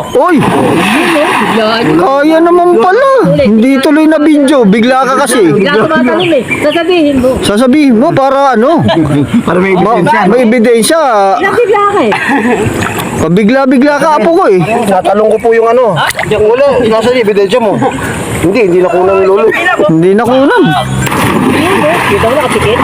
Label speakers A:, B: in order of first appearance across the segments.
A: Uy! Kaya naman pala. Hindi tuloy na video. Bigla ka kasi.
B: Bigla ko matalon eh. Sasabihin mo.
A: Sasabihin mo para ano?
C: Para may ebidensya.
A: May ebidensya.
B: Bigla ka eh.
A: Pabigla-bigla ka apo ko eh.
C: Natalong ko po yung ano. Yung ulo. Nasa ebidensya mo. Hindi nakunan ng lolo.
A: Hindi na kunan.
B: Kita mo nakatikit.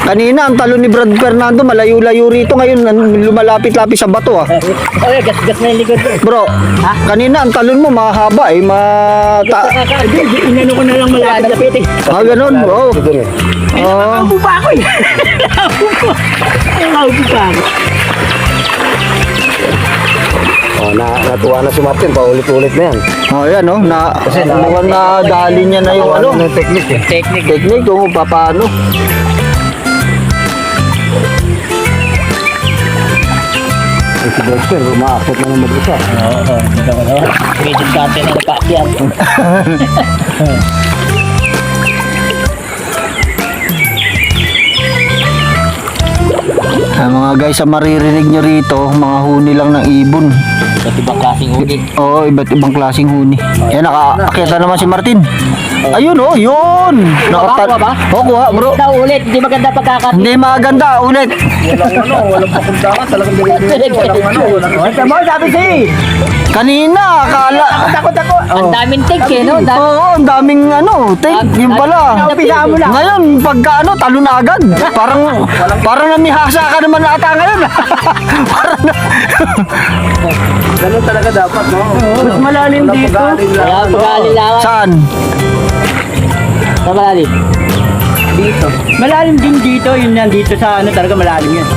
A: Kanina ang talon ni Brad Fernando malayo-layo rito, ngayon lumalapit-lapit sa bato ah.
B: Okay, gas na yung likod ko.
A: Bro, kanina ang talon mo mahaba eh,
B: Inano ko na lang malapit-lapit eh.
A: ganun, oh.
B: Nakaupo pa ako eh. Nakaupo pa ako.
C: Oh, natuwa na si Martin, paulit-ulit na yan.
A: Oh, yan oh, kasi mukhang nadali niya na yung ano,
C: Ano yung technique eh.
A: technique kung paano.
C: Si Dexter, umaakit na ng mag-isa.
B: Oo, ito ko no. Medyo dati na nagkakyan.
A: Mga guys, sa maririnig nyo rito, mga huni lang ng ibon.
B: Iba't ibang klaseng huli.
A: Oo, iba't ibang klaseng huni. Yan, nakakita naman si Martin. Ayun oh, yun!
B: Kuha ba?
A: Oo, kuha bro.
B: Daw ulit, hindi maganda pagkakat.
A: Hindi maganda, ulit.
C: Walang pakundangan, talagang
B: Tama, sabi siya
A: Kanina, akala.
B: Takot ako. Ang daming takes eh, no?
A: Oo, ang daming ano, take, yun pala.
B: Napisahan mo lang.
A: Ngayon, pagka ano, talon na agad. Parang namihasa ka naman ata ngayon. Parang
C: Ganun talaga dapat, no?
B: Mas malalim dito. Kaya pag-aali lang.
A: Saan?
B: Sa malalim. Dito. Malalim din dito. Yun yan. Dito sa ano talaga malalim yan.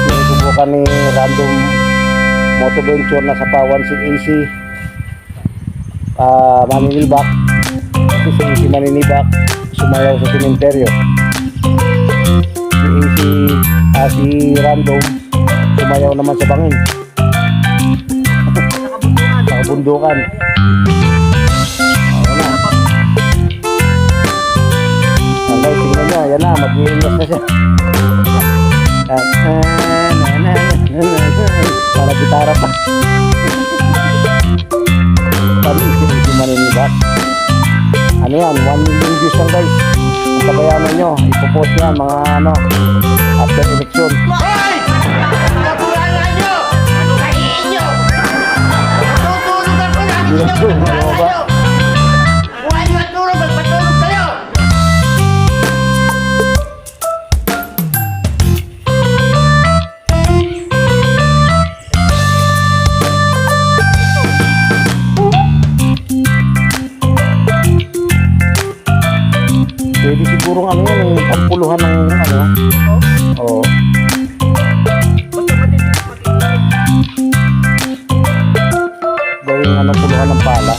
C: Sinusubukan ni Random Motoventure na sa Pawan si AC maninilbak. Kasi si AC maninibak sumayaw sa sementeryo. Si AC si Random sumayaw naman sa bangin. Nakabundukan. Ayan na. Ang guys, tingnan nyo. Ayan na, mag-iingas na siya. Para gitara pa. Sabi si maninibak. Ano yan, 1 million views yan guys. Ang kabayanan nyo, ipopost yan mga ano after election.
D: Hoy! Natularan nyo! Ano kahihin nyo? Tutulugan ko na!
C: Yes, bro. Ano ba?
D: Buhay nyo at tulog! Magpatulog kayo!
C: Pwede siguro ano yan, yung pampuluhan ng ano. Oo. Gawing ano, puluhan ng pala.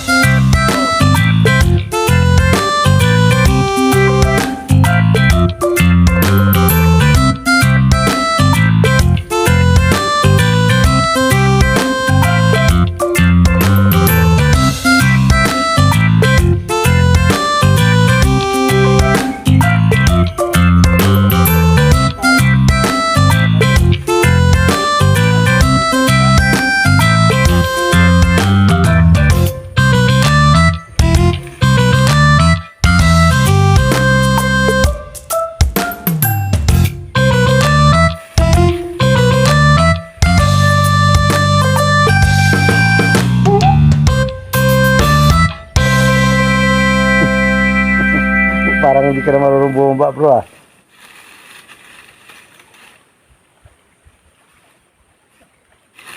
C: Parang hindi ka na marunong bumaba bro ah.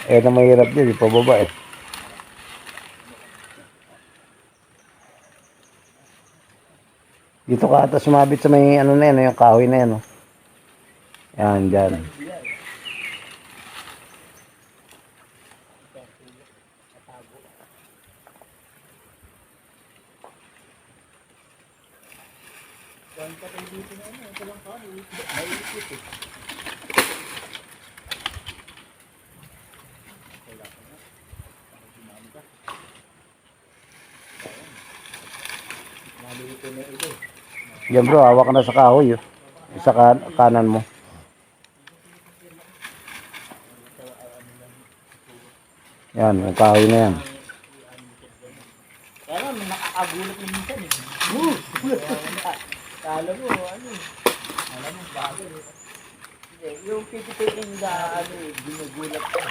C: Eh na mahirap din, ipababa eh. Dito ka ata sumabit sa may ano na yan, yung kahoy na yan. Oh. Yan, dyan. Yan bro, hawak ka na sa kahoy. Oh. Sa kanan mo. Yan, yung kahoy na yan.
B: Kaya may nakakagulat yung minsan eh. Kala mo, ano eh. Alam mo, bago eh. Hindi, yung pipipitin na ano eh, ginugulat ka.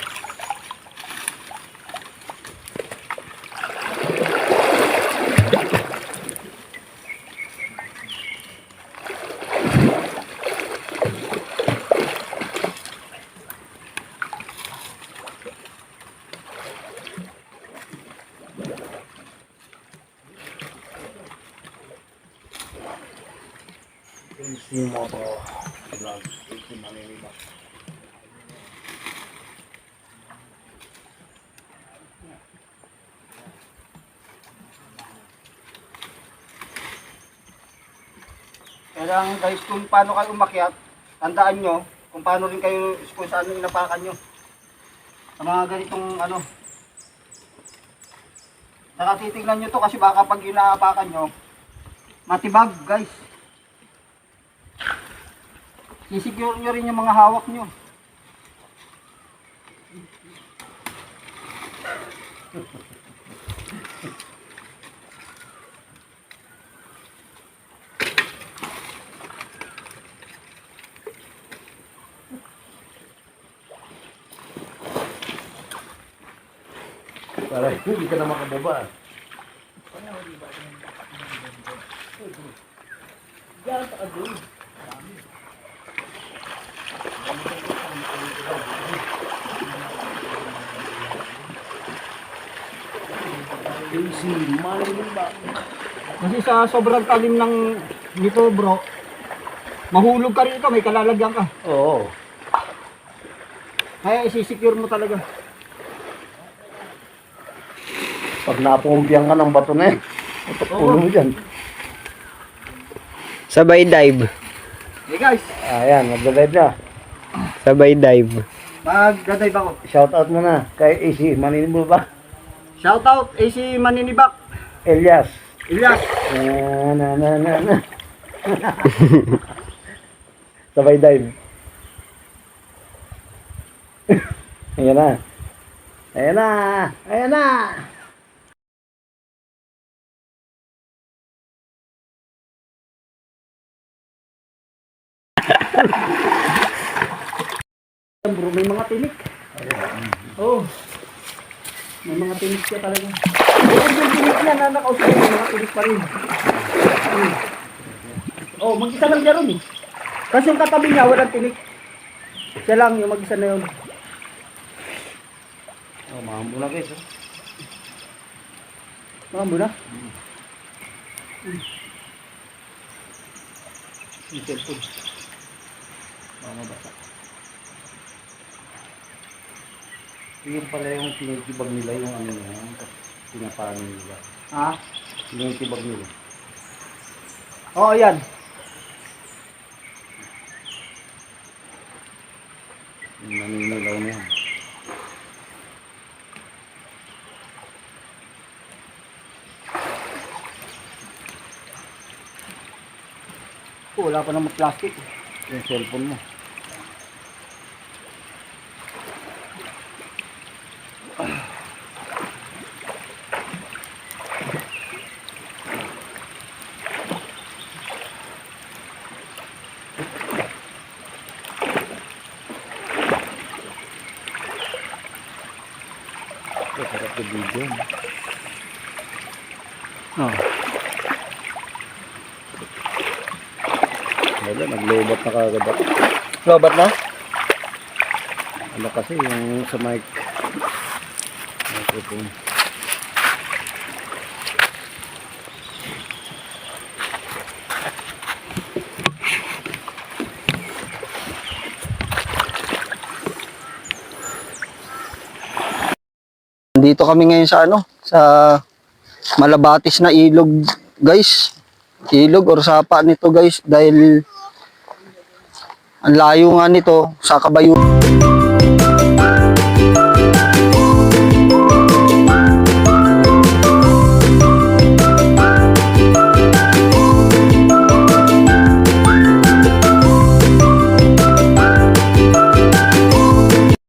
A: Kailangan guys, kung paano kayo umakyat, tandaan nyo kung paano rin kayo, kung saan yung inapakan nyo. Sa mga ganitong ano. Saka titignan nyo to kasi baka pag inaapakan nyo, matibag guys. Sisecure nyo rin yung mga hawak nyo.
C: Para hindi ka na makababa.
A: Kasi sa sobrang talim ng dito bro, mahulog ka rin ito, may kalalagyan ka.
C: Oo.
A: Kaya isisecure mo talaga.
C: Pag napumpiyan ka ng bato na eh. Ulo mo dyan.
B: Sabay dive.
A: Hey guys,
C: Ayan, magdalive na.
B: Sabay dive.
A: magdadive ako.
C: Shout out mo na kay AC. Maninibol ba?
A: Shoutout AC Maninibak,
C: Elias.
A: Ilyas.
C: Na. Sabay dive. Ayan na. Ayan na. Ayan na.
A: Bro, may mga tinik. Oh. May mga tinik siya talaga. Yung tinik niya na nakausap, may mga tinik pa rin. Oh, mag-isa lang siya ron eh. Kasi yung katabi niya, walang tinik. Siya lang yung mag-isa na yun.
C: Oh, mahambo na guys.
A: Mga muna.
C: Yung cellphone. Mga bata. Yung pala yung tinitibag nila yung ano na yan. Pinapaano nila.
A: Ha?
C: Tinitibag nila.
A: Oo, yan.
C: Yung naninilaw na yan.
A: Oh, wala pa naman plastic.
C: Yung cellphone mo. Sarap yung video.
A: Oh.
C: Wala, naglobat na kagad ako.
A: Lobat na?
C: Ano kasi yung sa mic. Microphone.
A: Dito kami ngayon sa ano, sa Malabatis na ilog, guys.
C: ilog or sapa nito guys dahil ang layo nga nito sa Kabayo.